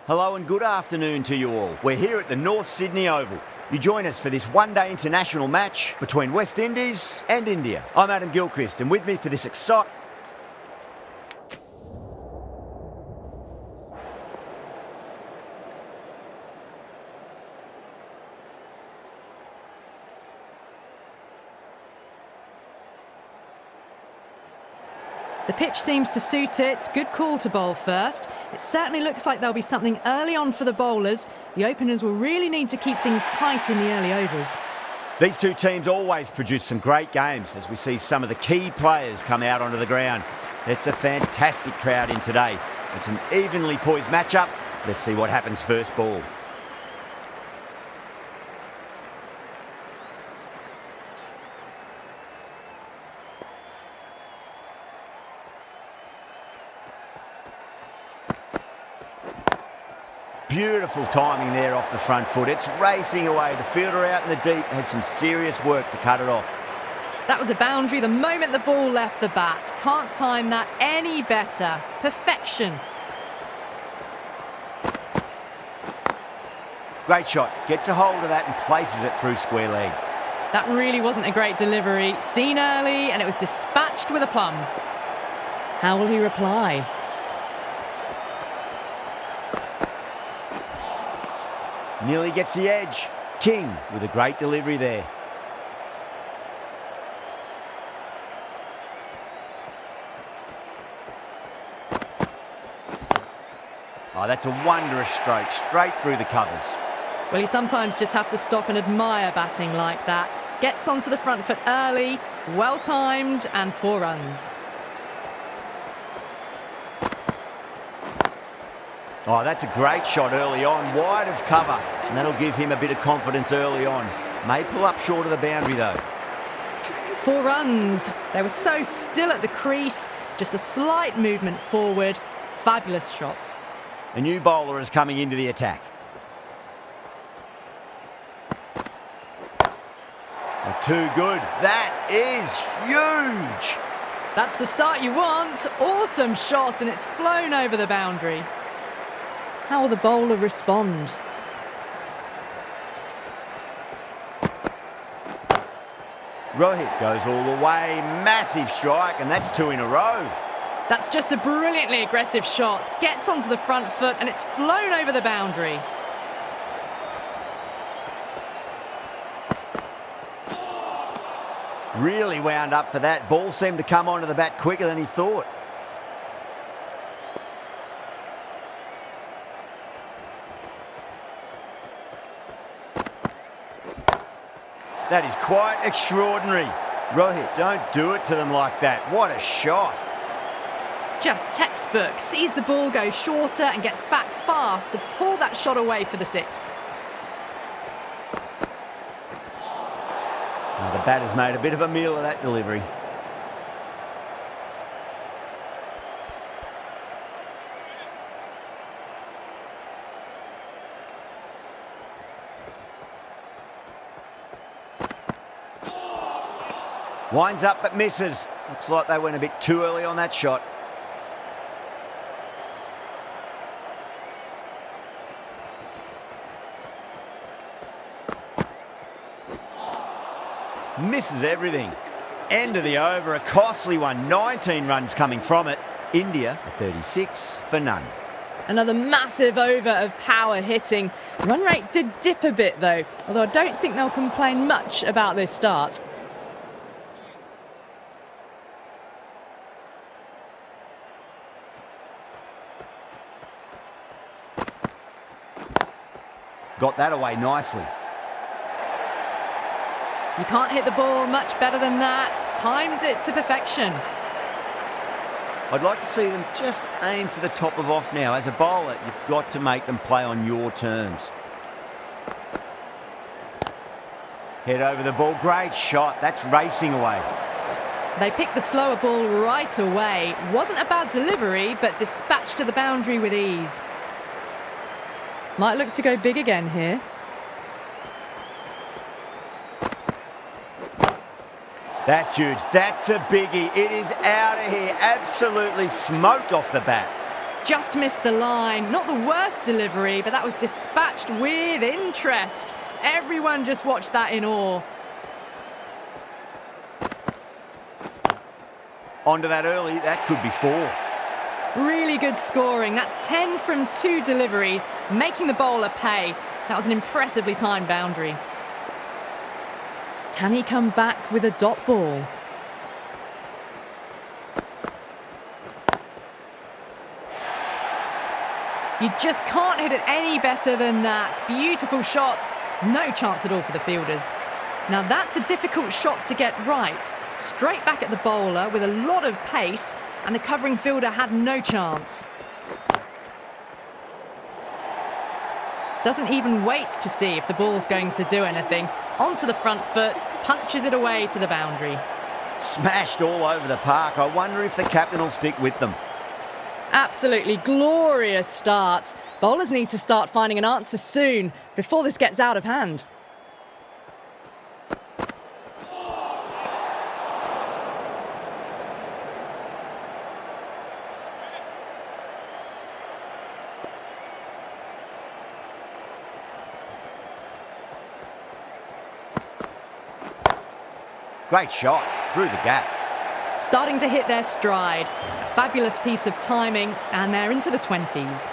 Hello and good afternoon to you all. We're here at the North Sydney Oval. You join us for this one-day international match between West Indies and India. I'm Adam Gilchrist, and with me for this exciting... The pitch seems to suit it. Good call to bowl first. It certainly looks like there'll be something early on for the bowlers. The openers will really need to keep things tight in the early overs. These two teams always produce some great games as we see some of the key players come out onto the ground. It's a fantastic crowd in today. It's an evenly poised matchup. Let's see what happens first ball. Beautiful timing there off the front foot. It's racing away. The fielder out in the deep has some serious work to cut it off. That was a boundary the moment the ball left the bat. Can't time that any better. Perfection. Great shot. Gets a hold of that and places it through square leg. That really wasn't a great delivery. Seen early and it was dispatched with a plum. How will he reply? Nearly gets the edge. King with a great delivery there. Oh, that's a wondrous stroke, straight through the covers. Well, you sometimes just have to stop and admire batting like that. Gets onto the front foot early, well timed, and 4 runs. Oh, that's a great shot early on, wide of cover, and that'll give him a bit of confidence early on. May pull up short of the boundary though. 4 runs. They were so still at the crease, just a slight movement forward. Fabulous shots. A new bowler is coming into the attack. Oh, too good. That is huge. That's the start you want. Awesome shot, and it's flown over the boundary. How will the bowler respond? Rohit goes all the way, massive strike, and that's 2 in a row. That's just a brilliantly aggressive shot. Gets onto the front foot and it's flown over the boundary. Really wound up for that. Ball seemed to come onto the bat quicker than he thought. That is quite extraordinary. Rohit, don't do it to them like that. What a shot. Just textbook. Sees the ball go shorter and gets back fast to pull that shot away for the 6. Now, the batter's made a bit of a meal of that delivery. Winds up but misses. Looks like they went a bit too early on that shot. Misses everything. End of the over, a costly one. 19 runs coming from it. India, 36 for none. Another massive over of power hitting. Run rate did dip a bit though, although I don't think they'll complain much about this start. Got that away nicely. You can't hit the ball much better than that. Timed it to perfection. I'd like to see them just aim for the top of off now. As a bowler, you've got to make them play on your terms. Head over the ball. Great shot. That's racing away. They picked the slower ball right away. Wasn't a bad delivery, but dispatched to the boundary with ease. Might look to go big again here. That's huge. That's a biggie. It is out of here. Absolutely smoked off the bat. Just missed the line. Not the worst delivery, but that was dispatched with interest. Everyone just watched that in awe. Onto that early, that could be 4. Really good scoring. That's 10 from 2 deliveries, making the bowler pay. That was an impressively timed boundary. Can he come back with a dot ball? You just can't hit it any better than that. Beautiful shot. No chance at all for the fielders. Now that's a difficult shot to get right. Straight back at the bowler with a lot of pace, and the covering fielder had no chance. Doesn't even wait to see if the ball's going to do anything. Onto the front foot, punches it away to the boundary. Smashed all over the park. I wonder if the captain will stick with them. Absolutely glorious start. Bowlers need to start finding an answer soon before this gets out of hand. Great shot through the gap. Starting to hit their stride. A fabulous piece of timing, and they're into the 20s.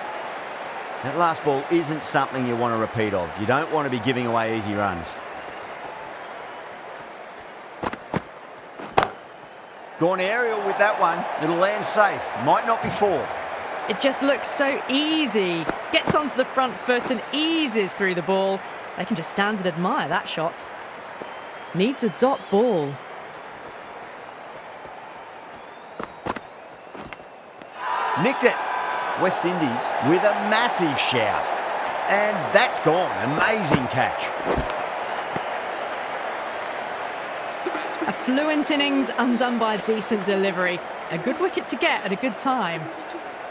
That last ball isn't something you want to repeat of. You don't want to be giving away easy runs. Gone aerial with that one. It'll land safe. Might not be 4. It just looks so easy. Gets onto the front foot and eases through the ball. They can just stand and admire that shot. Needs a dot ball. Nicked it. West Indies with a massive shout. And that's gone. Amazing catch. A fluent innings undone by a decent delivery. A good wicket to get at a good time.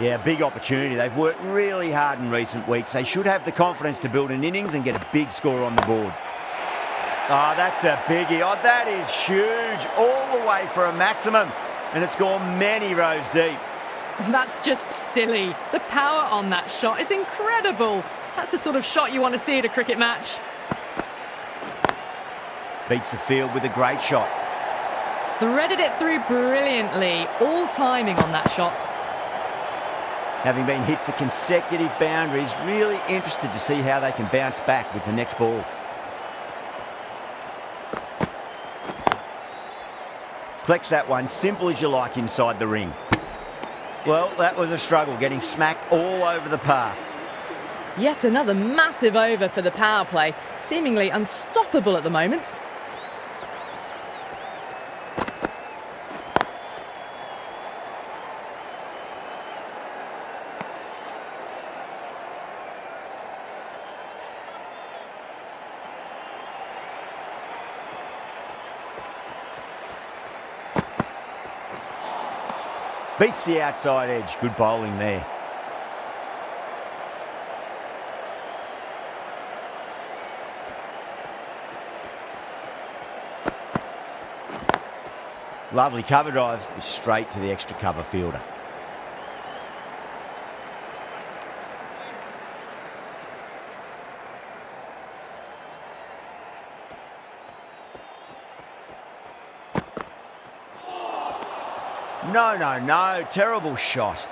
Yeah, big opportunity. They've worked really hard in recent weeks. They should have the confidence to build an innings and get a big score on the board. Oh, that's a biggie. Oh, that is huge. All the way for a maximum. And it's gone many rows deep. That's just silly. The power on that shot is incredible. That's the sort of shot you want to see at a cricket match. Beats the field with a great shot. Threaded it through brilliantly. All timing on that shot. Having been hit for consecutive boundaries, really interested to see how they can bounce back with the next ball. Collects that one, simple as you like inside the ring. Well, that was a struggle, getting smacked all over the park. Yet another massive over for the power play. Seemingly unstoppable at the moment. Beats the outside edge. Good bowling there. Lovely cover drive, straight to the extra cover fielder. No, terrible shot.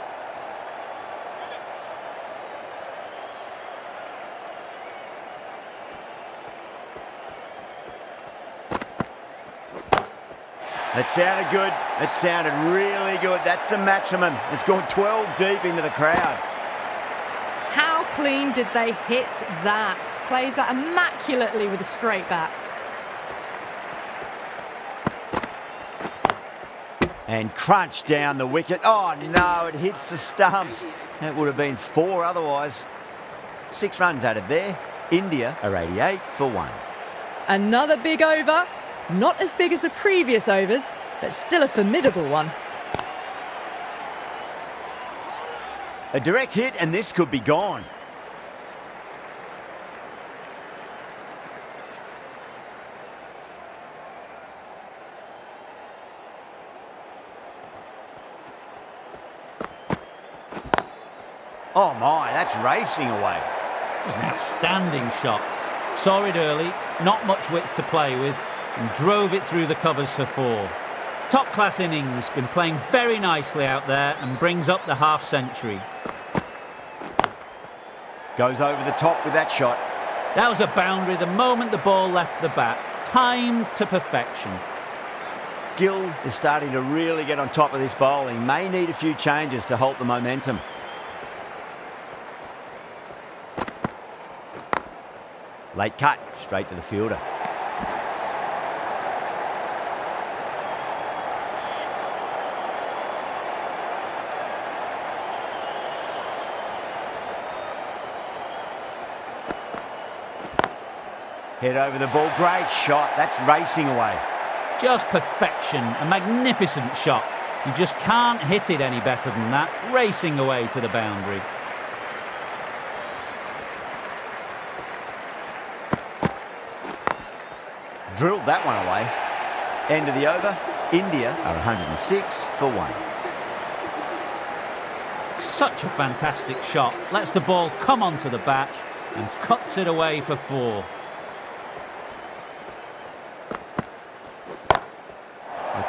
That sounded good. That sounded really good. That's a maximum. It's gone 12 deep into the crowd. How clean did they hit that? Plays that immaculately with a straight bat. And crunch down the wicket. Oh no, it hits the stumps. That would have been 4 otherwise. 6 runs added there. India are 88 for 1. Another big over. Not as big as the previous overs, but still a formidable one. A direct hit and this could be gone. Oh my, that's racing away. It was an outstanding shot. Saw it early, not much width to play with, and drove it through the covers for 4. Top-class innings, been playing very nicely out there and brings up the half-century. Goes over the top with that shot. That was a boundary the moment the ball left the bat. Timed to perfection. Gill is starting to really get on top of this bowling. May need a few changes to halt the momentum. Late cut, straight to the fielder. Head over the ball, great shot, that's racing away. Just perfection, a magnificent shot. You just can't hit it any better than that, racing away to the boundary. Drilled that one away. End of the over, India are 106 for 1. Such a fantastic shot, lets the ball come onto the bat and cuts it away for 4.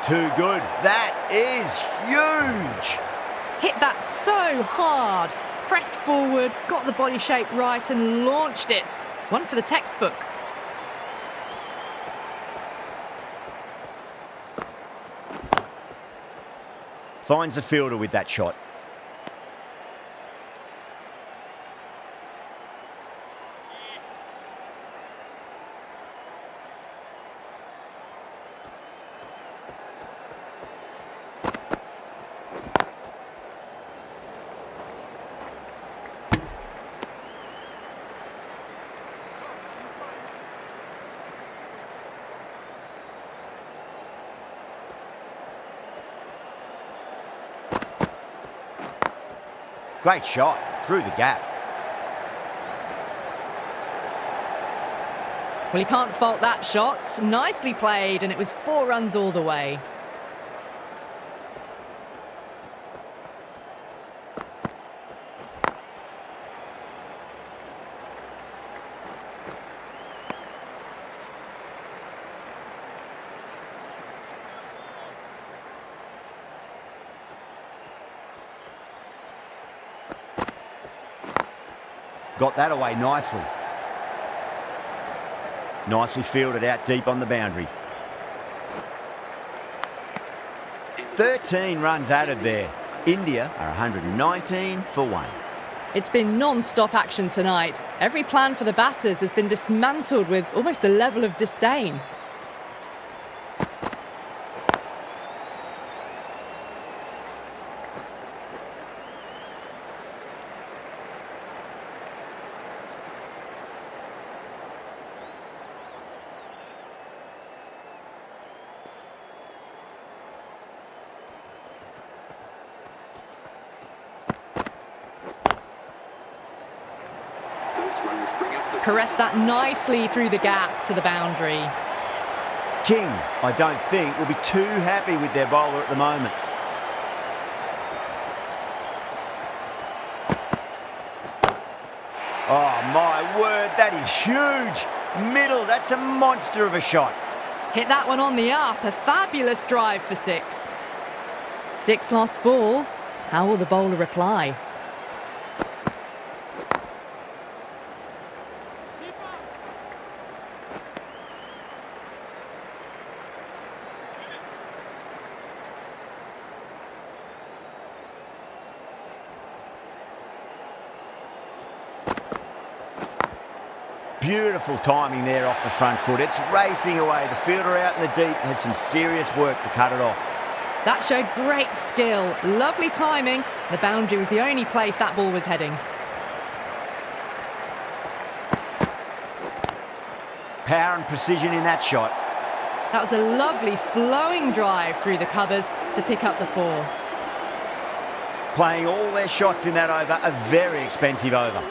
Too good. That is huge. Hit that so hard. Pressed forward, got the body shape right and launched it. One for the textbook. Finds the fielder with that shot. Great shot, through the gap. Well, you can't fault that shot. Nicely played, and it was 4 runs all the way. Got that away nicely. Nicely fielded out deep on the boundary. 13 runs added there. India are 119 for 1. It's been non-stop action tonight. Every plan for the batters has been dismantled with almost a level of disdain. Caressed that nicely through the gap to the boundary. King, I don't think, will be too happy with their bowler at the moment. Oh my word, that is huge. Middle, that's a monster of a shot. Hit that one on the up, a fabulous drive for 6. 6 lost ball. How will the bowler reply? Beautiful timing there off the front foot. It's racing away. The fielder out in the deep has some serious work to cut it off. That showed great skill. Lovely timing. The boundary was the only place that ball was heading. Power and precision in that shot. That was a lovely flowing drive through the covers to pick up the 4. Playing all their shots in that over, a very expensive over.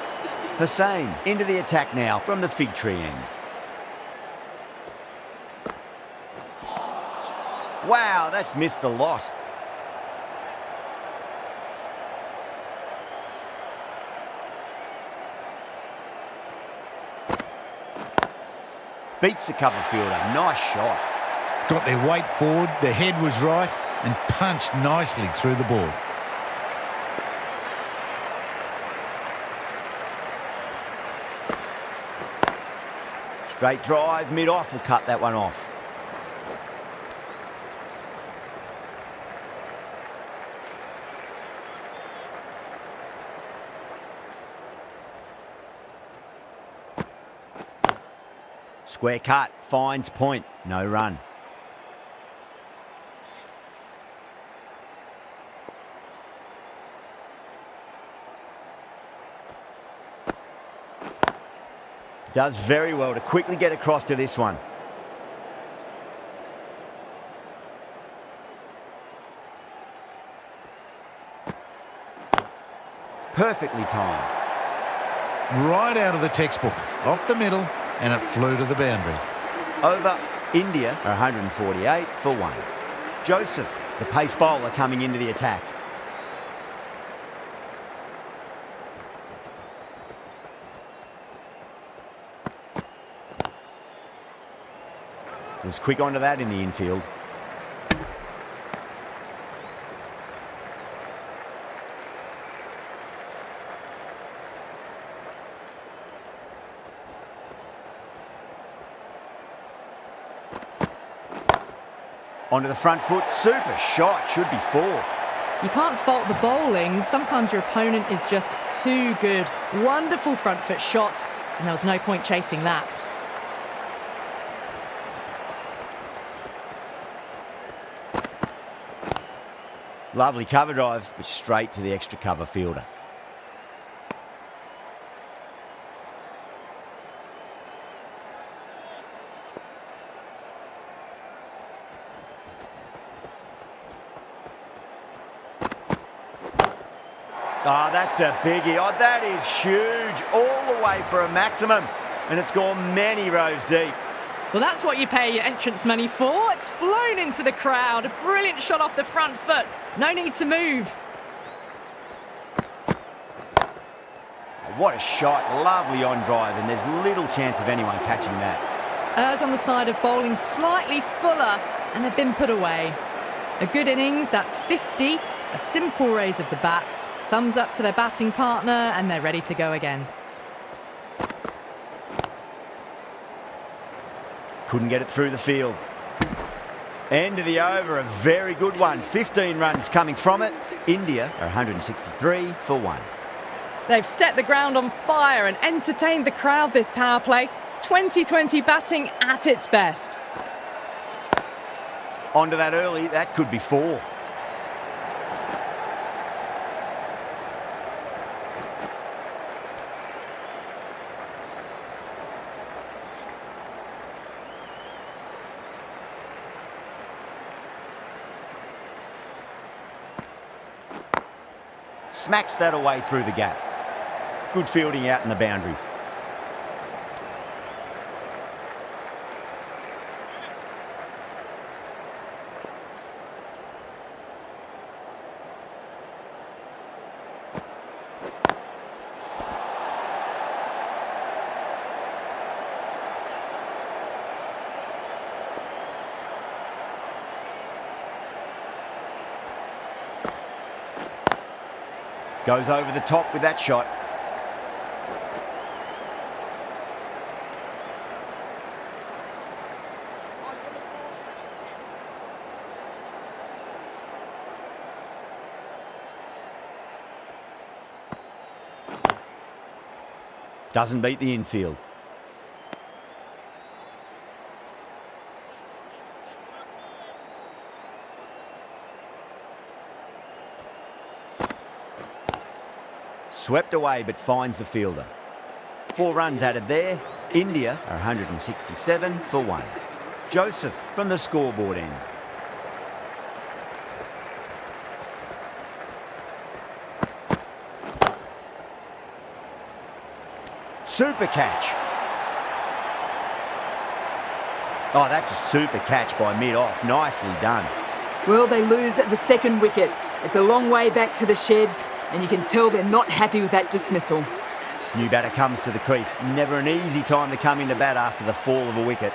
Hussain into the attack now from the fig tree end. Wow, that's missed the lot. beats the cover fielder. Nice shot. Got their weight forward, their head was right, and punched nicely through the ball. Straight drive, mid-off will cut that one off. Square cut, finds point, no run. Does very well to quickly get across to this one. Perfectly timed. Right out of the textbook, off the middle, and it flew to the boundary. Over, India are 148 for 1. Joseph, the pace bowler, coming into the attack. Was quick onto that in the infield. Onto the front foot, super shot, should be 4. You can't fault the bowling. Sometimes your opponent is just too good. Wonderful front foot shot, and there was no point chasing that. Lovely cover drive, but straight to the extra cover fielder. Oh, that's a biggie. Oh, that is huge. All the way for a maximum. And it's gone many rows deep. Well, that's what you pay your entrance money for. It's flown into the crowd. A brilliant shot off the front foot. No need to move. What a shot. Lovely on drive, and there's little chance of anyone catching that. Errs on the side of bowling slightly fuller, and they've been put away. A good innings, that's 50. A simple raise of the bats. Thumbs up to their batting partner, and they're ready to go again. Couldn't get it through the field. End of the over, a very good one. 15 runs coming from it. India are 163 for 1. They've set the ground on fire and entertained the crowd this power play. 2020 batting at its best. Onto that early, that could be 4. Smacks that away through the gap. Good fielding out in the boundary. Goes over the top with that shot. Doesn't beat the infield. Swept away but finds the fielder. 4 runs added there. India are 167 for 1. Joseph from the scoreboard end. Super catch. Oh, that's a super catch by mid-off. Nicely done. Well, they lose at the second wicket. It's a long way back to the sheds, and you can tell they're not happy with that dismissal. New batter comes to the crease. Never an easy time to come into bat after the fall of a wicket.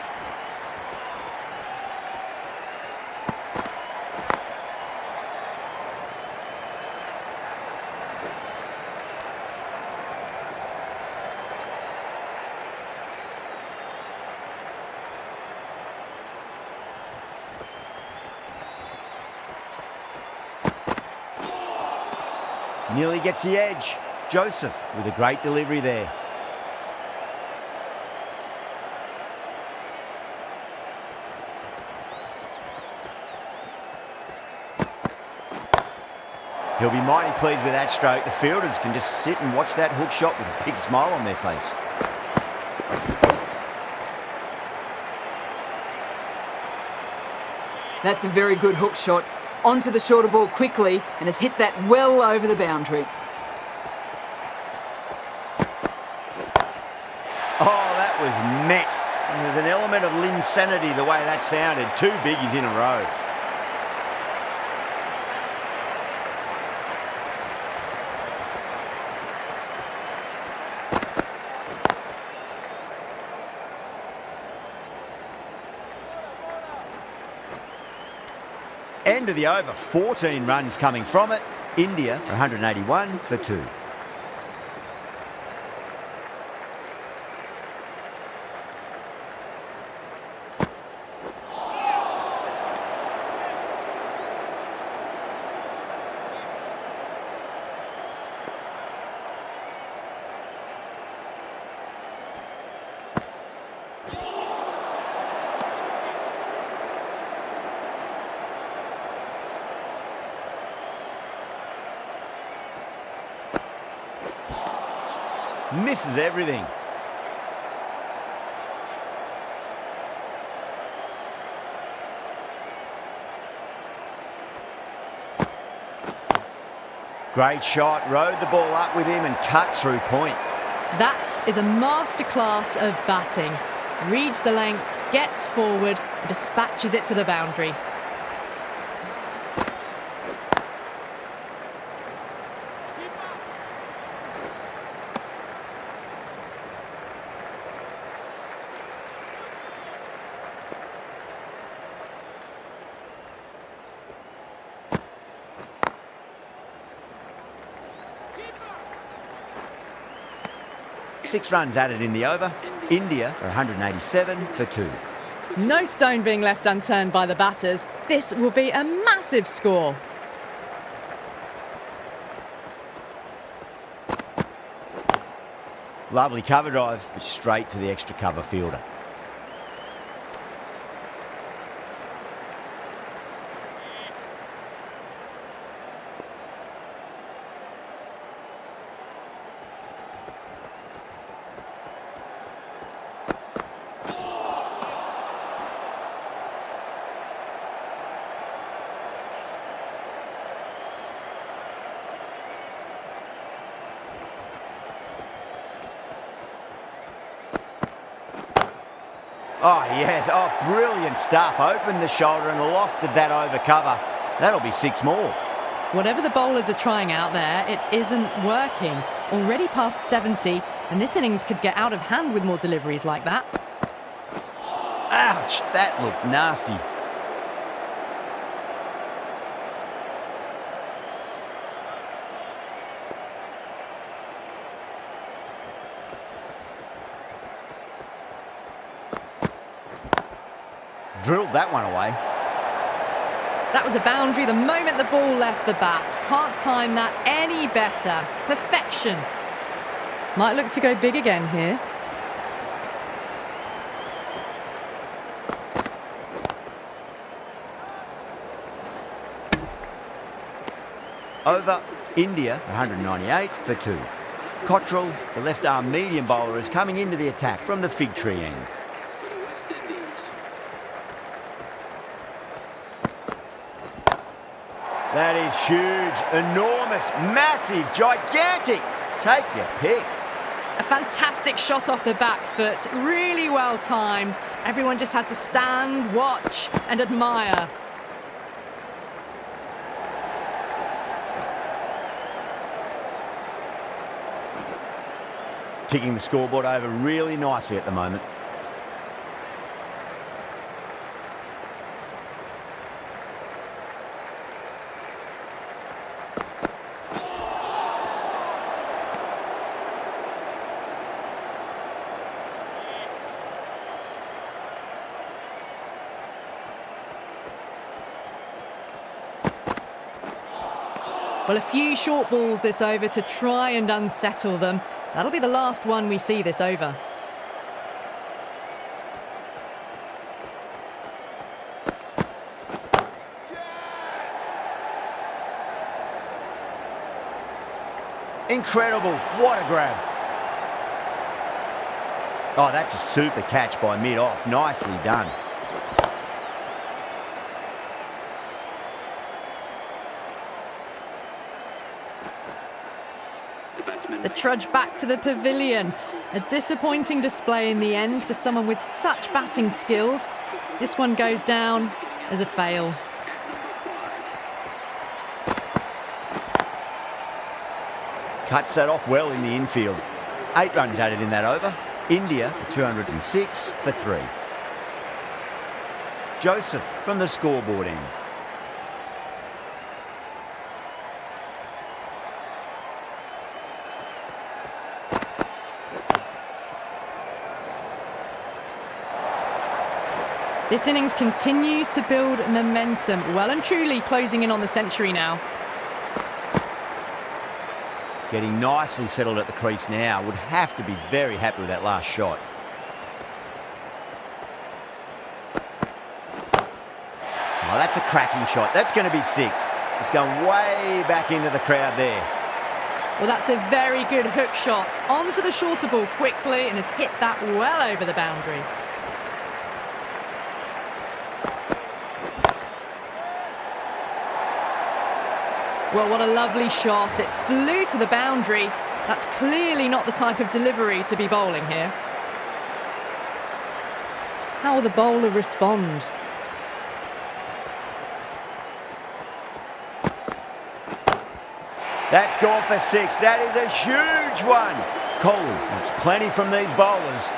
Nearly gets the edge. Joseph with a great delivery there. He'll be mighty pleased with that stroke. The fielders can just sit and watch that hook shot with a big smile on their face. That's a very good hook shot. Onto the shorter ball quickly and has hit that well over the boundary. Oh, that was met. There's an element of insanity the way that sounded. 2 biggies in a row. End of the over, 14 runs coming from it. India 181 for 2. Misses everything. Great shot, rode the ball up with him and cuts through point. That is a masterclass of batting. Reads the length, gets forward, and dispatches it to the boundary. Six runs added in the over. India are 187 for 2. No stone being left unturned by the batters. This will be a massive score. Lovely cover drive, straight to the extra cover fielder. Oh, yes. Oh, brilliant stuff. Opened the shoulder and lofted that over cover. That'll be 6 more. Whatever the bowlers are trying out there, it isn't working. Already past 70, and this innings could get out of hand with more deliveries like that. Ouch, that looked nasty. Drilled that one away. That was a boundary the moment the ball left the bat. Can't time that any better. Perfection. Might look to go big again here. Over, India 198 for 2. Cottrell, the left arm medium bowler, is coming into the attack from the fig tree end. That is huge, enormous, massive, gigantic. Take your pick. A fantastic shot off the back foot, really well timed. Everyone just had to stand, watch and admire. ticking the scoreboard over really nicely at the moment. Well, a few short balls this over to try and unsettle them. That'll be the last one we see this over. Incredible. What a grab. Oh, that's a super catch by mid-off. Nicely done. The trudge back to the pavilion. A disappointing display in the end for someone with such batting skills. This one goes down as a fail. Cuts that off well in the infield. 8 runs added in that over. India 206 for 3. Joseph from the scoreboard end. This innings continues to build momentum, well and truly closing in on the century now. Getting nicely settled at the crease now. Would have to be very happy with that last shot. Oh, that's a cracking shot. That's going to be 6. It's going way back into the crowd there. Well, that's a very good hook shot. Onto the shorter ball quickly and has hit that well over the boundary. Well, what a lovely shot. It flew to the boundary. That's clearly not the type of delivery to be bowling here. How will the bowler respond? That's gone for 6. That is a huge one. Kohli wants plenty from these bowlers.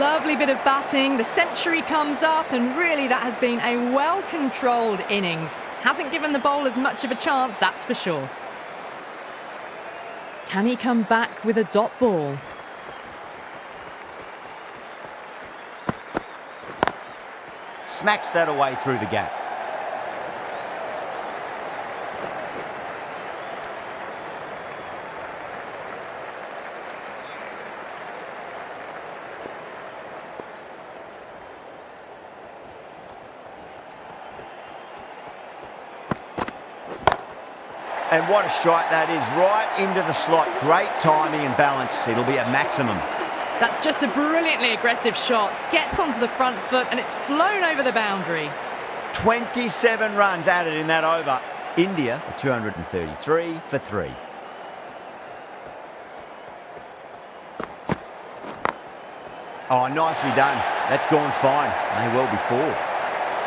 Lovely bit of batting. The century comes up, and really that has been a well-controlled innings. Hasn't given the bowlers much of a chance, that's for sure. Can he come back with a dot ball? Smacks that away through the gap. And what a strike that is, right into the slot. Great timing and balance. It'll be a maximum. That's just a brilliantly aggressive shot. Gets onto the front foot and it's flown over the boundary. 27 runs added in that over. India 233 for 3. Oh, nicely done. That's gone fine. May well be 4.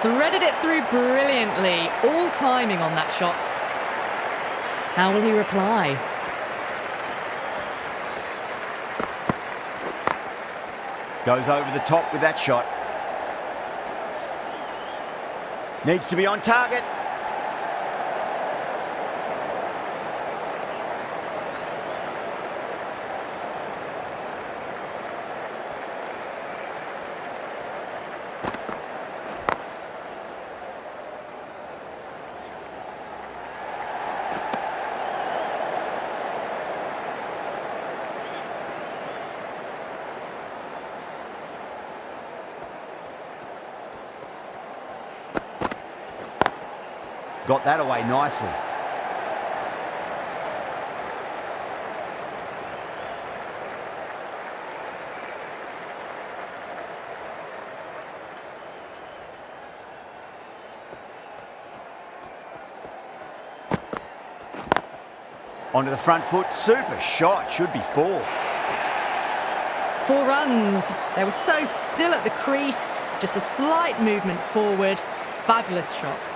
Threaded it through brilliantly. All timing on that shot. How will he reply? Goes over the top with that shot. Needs to be on target. Got that away nicely. Onto the front foot. Super shot. Should be 4. 4 runs. They were so still at the crease. Just a slight movement forward. Fabulous shot.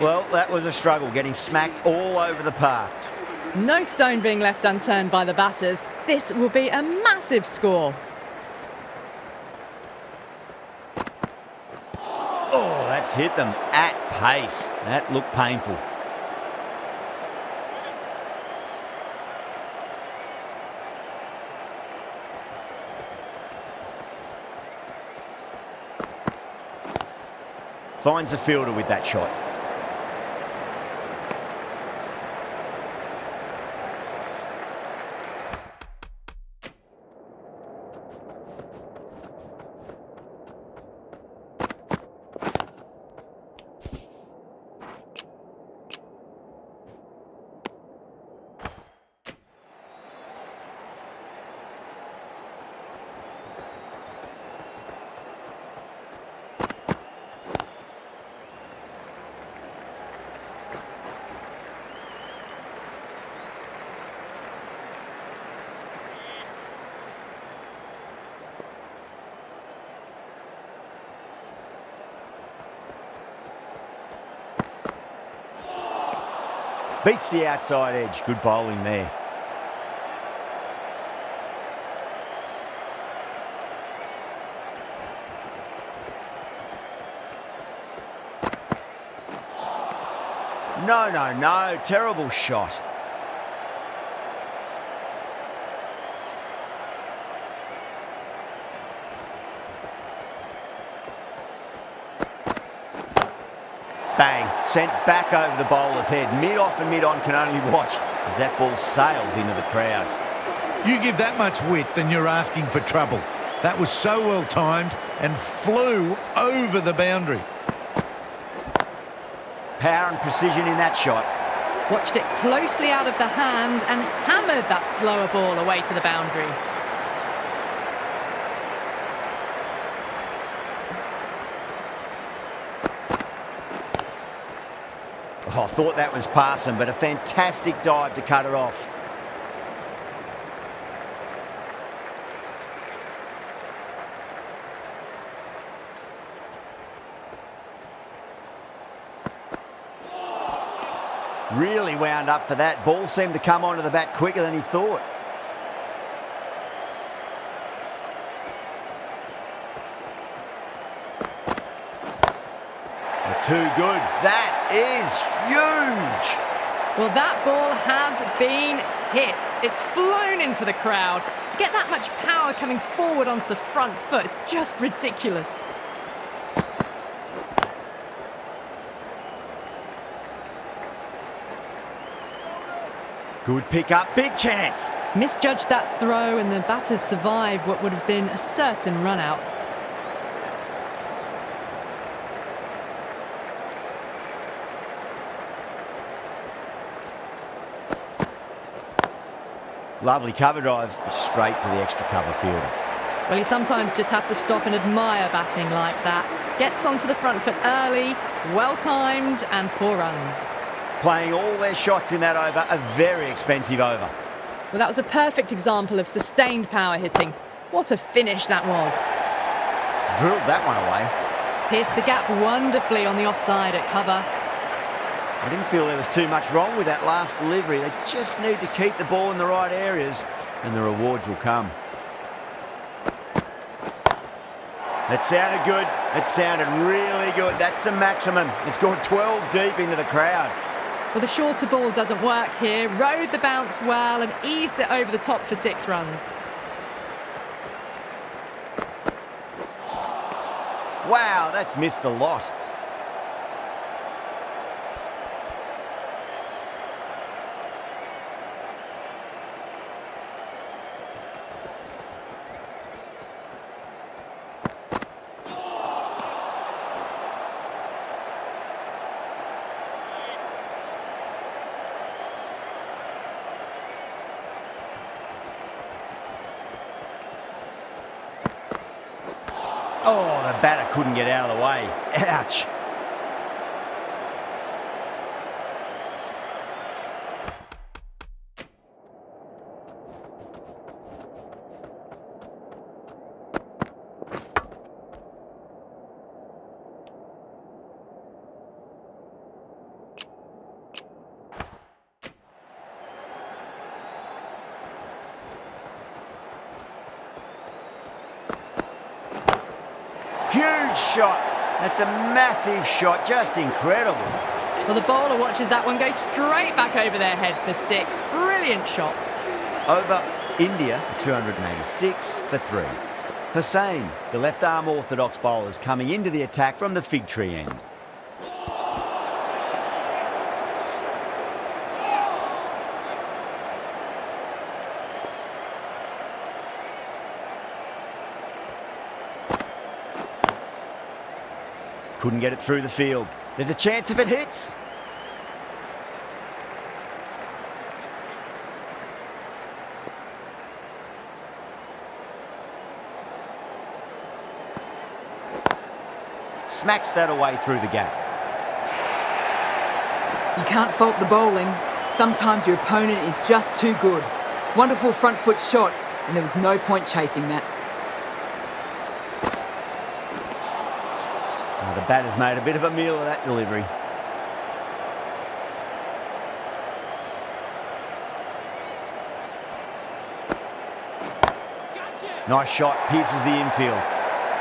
Well, that was a struggle, getting smacked all over the park. No stone being left unturned by the batters. This will be a massive score. Oh, that's hit them at pace. That looked painful. Finds the fielder with that shot. Beats the outside edge. Good bowling there. No. Terrible shot. Bang, sent back over the bowler's head. Mid-off and mid-on can only watch as that ball sails into the crowd. You give that much width and you're asking for trouble. That was so well timed and flew over the boundary. Power and precision in that shot. Watched it closely out of the hand and hammered that slower ball away to the boundary. Oh, I thought that was passing, but a fantastic dive to cut it off. Really wound up for that. Ball seemed to come onto the bat quicker than he thought. Too good. That is huge. Well, that ball has been hit. It's flown into the crowd. To get that much power coming forward onto the front foot is just ridiculous. Good pick up, big chance. Misjudged that throw and the batters survived what would have been a certain run out. Lovely cover drive, straight to the extra cover fielder. Well, you sometimes just have to stop and admire batting like that. Gets onto the front foot early, well-timed, and 4 runs. Playing all their shots in that over, a very expensive over. Well, that was a perfect example of sustained power hitting. What a finish that was. Drilled that one away. Pierced the gap wonderfully on the offside at cover. I didn't feel there was too much wrong with that last delivery. They just need to keep the ball in the right areas and the rewards will come. That sounded good. It sounded really good. That's a maximum. It's gone 12 deep into the crowd. Well, the shorter ball doesn't work here. Rode the bounce well and eased it over the top for 6 runs. Wow, that's missed a lot. Oh, the batter couldn't get out of the way. Ouch. Huge shot. That's a massive shot, just incredible. Well, the bowler watches that one go straight back over their head for 6. Brilliant shot. Over India, 286 for 3. Hussain, the left-arm orthodox bowler, is coming into the attack from the fig tree end. Couldn't get it through the field. There's a chance if it hits. Smacks that away through the gap. You can't fault the bowling. Sometimes your opponent is just too good. Wonderful front foot shot, and there was no point chasing that. The batter's made a bit of a meal of that delivery. Nice shot, pierces the infield.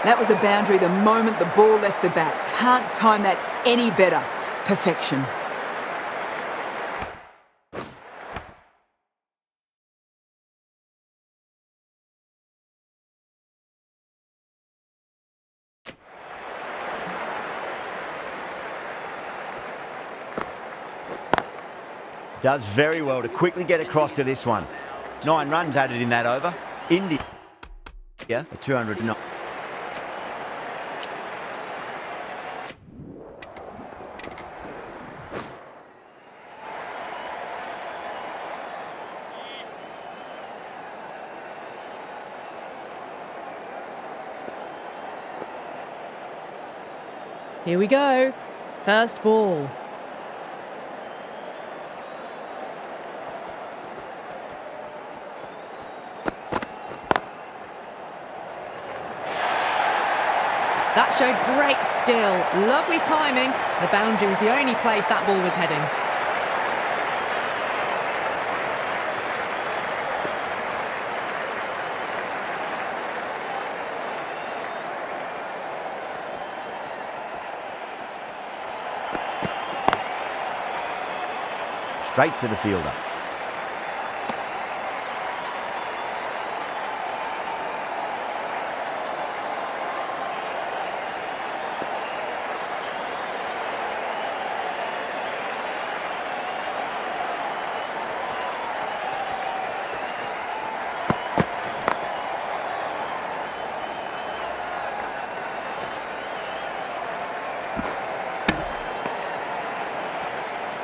That was a boundary the moment the ball left the bat. Can't time that any better. Perfection. Does very well to quickly get across to this one. 9 runs added in that over. India, 209. Here we go. First ball. That showed great skill. Lovely timing. The boundary was the only place that ball was heading. Straight to the fielder.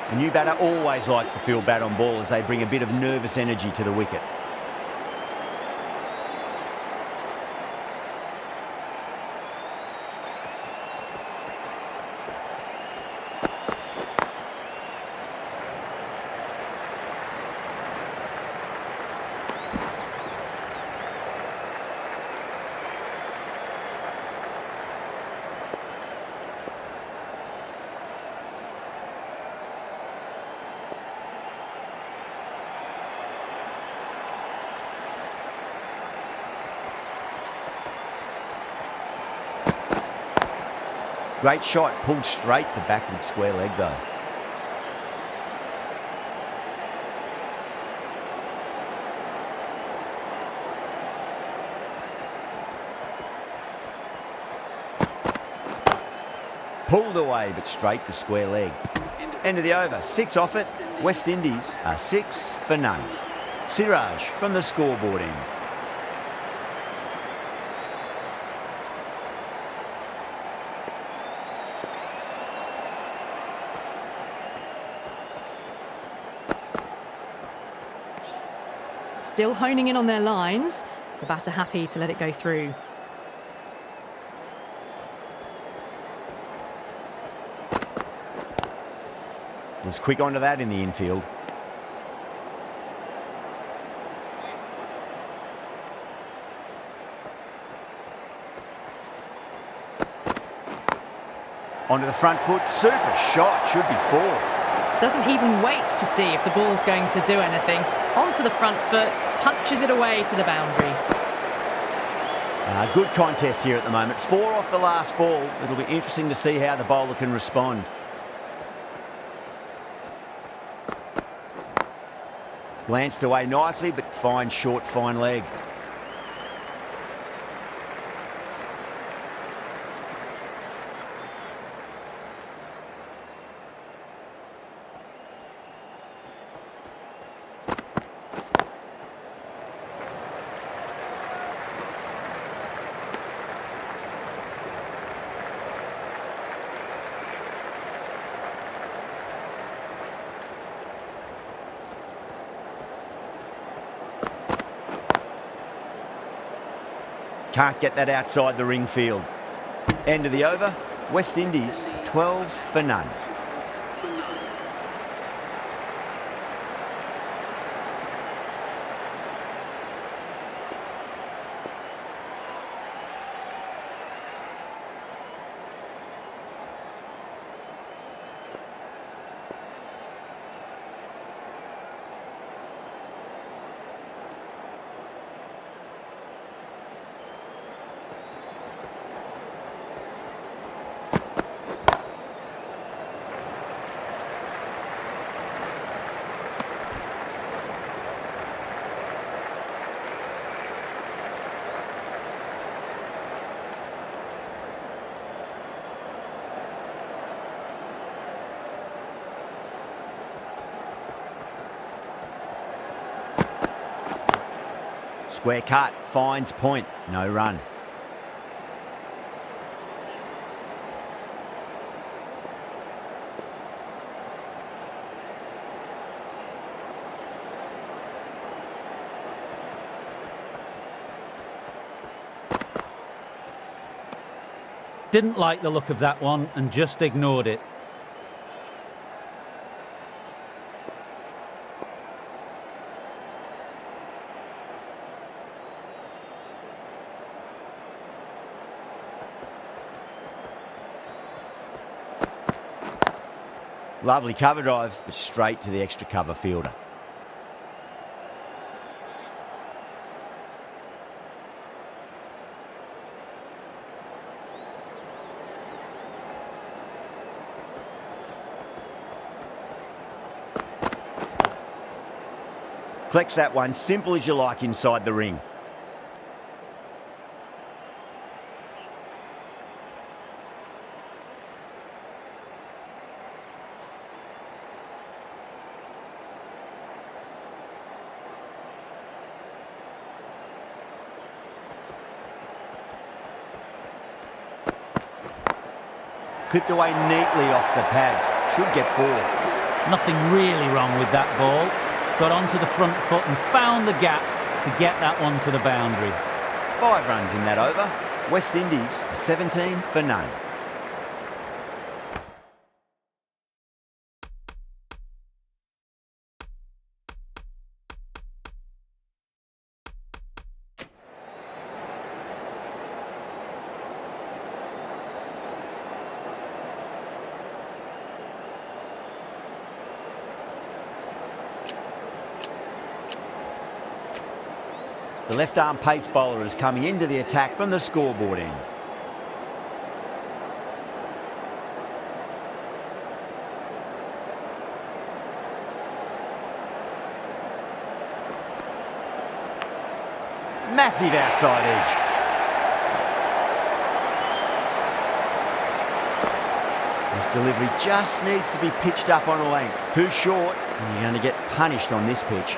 A new batter always likes to field bat on ball as they bring a bit of nervous energy to the wicket. Great shot, pulled straight to backward square leg though. Pulled away, but straight to square leg. End of the over, 6 off it. West Indies are 6 for none. Siraj from the scoreboard end. Still honing in on their lines. The batter happy to let it go through. Was quick onto that in the infield. Onto the front foot, super shot, should be 4. Doesn't even wait to see if the ball's going to do anything. Onto the front foot, punches it away to the boundary. Good contest here at the moment. 4 off the last ball. It'll be interesting to see how the bowler can respond. Glanced away nicely, but fine short, fine leg. Can't get that outside the ring field. End of the over. West Indies 12 for none. Square cut, finds point, no run. Didn't like the look of that one and just ignored it. Lovely cover drive, but straight to the extra cover fielder. Collects that one, simple as you like inside the ring. Clipped away neatly off the pads. Should get 4. Nothing really wrong with that ball. Got onto the front foot and found the gap to get that one to the boundary. 5 runs in that over. West Indies 17 for none. The left-arm pace bowler is coming into the attack from the scoreboard end. Massive outside edge. This delivery just needs to be pitched up on a length. Too short, and you're going to get punished on this pitch.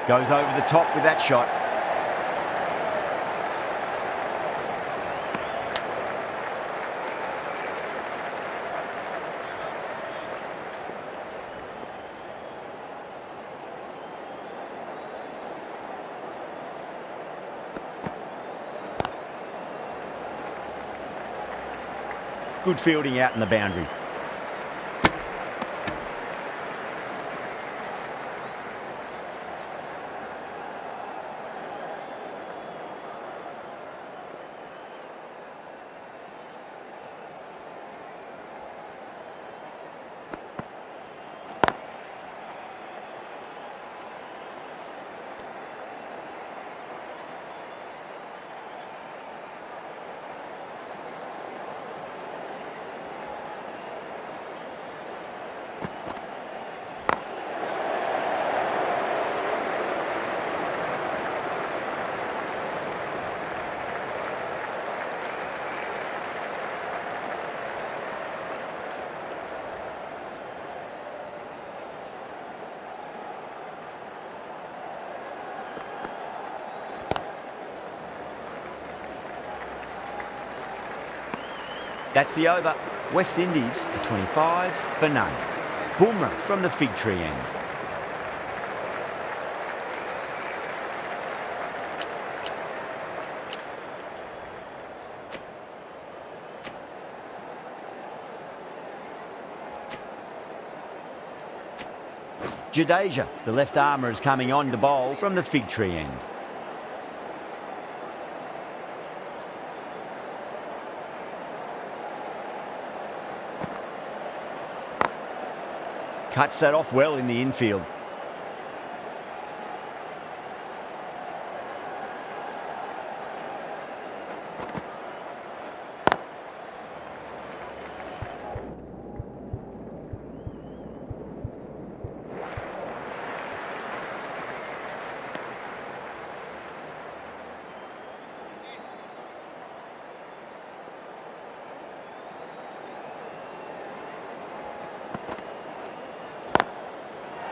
Goes over the top with that shot. Good fielding out in the boundary. That's the over. West Indies are 25 for none. Boomer from the fig tree end. Jadeja, the left armour, is coming on to bowl from the fig tree end. Cuts that off well in the infield.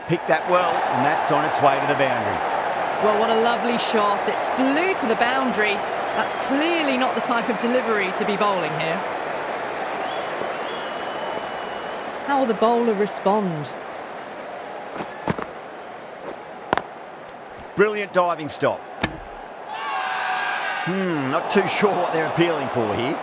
Picked that well, and that's on its way to the boundary. Well, what a lovely shot. It flew to the boundary. That's clearly not the type of delivery to be bowling here. How will the bowler respond? Brilliant diving stop. Not too sure what they're appealing for here.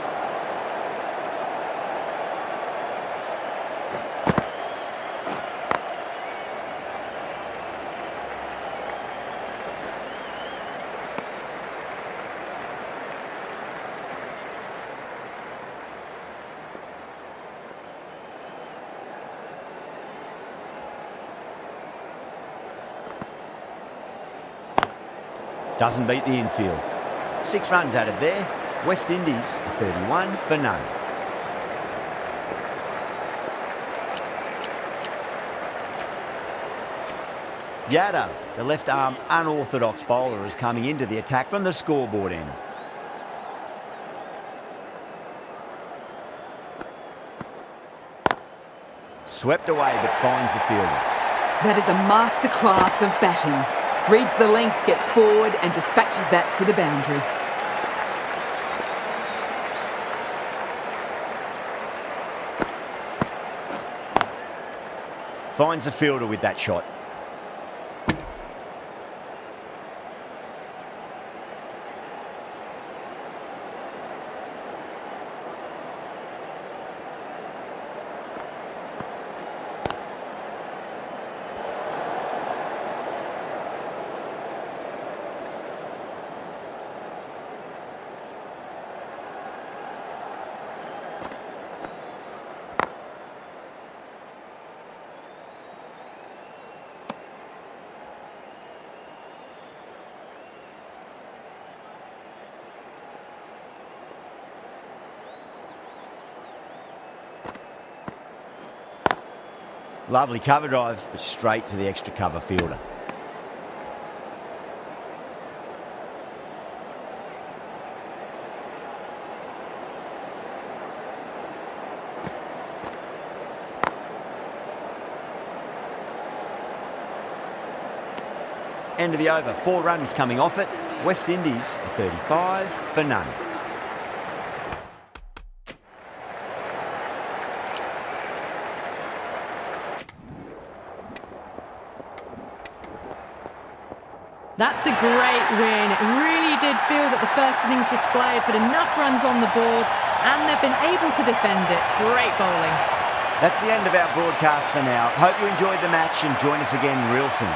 Doesn't beat the infield. 6 runs out of there. West Indies are 31 for none. Yadav, the left arm unorthodox bowler, is coming into the attack from the scoreboard end. Swept away but finds the fielder. That is a masterclass of batting. Reads the length, gets forward and dispatches that to the boundary. Finds the fielder with that shot. Lovely cover drive, but straight to the extra cover fielder. End of the over, 4 runs coming off it. West Indies are 35 for none. That's a great win. It really did feel that the first innings display put enough runs on the board and they've been able to defend it. Great bowling. That's the end of our broadcast for now. Hope you enjoyed the match and join us again real soon.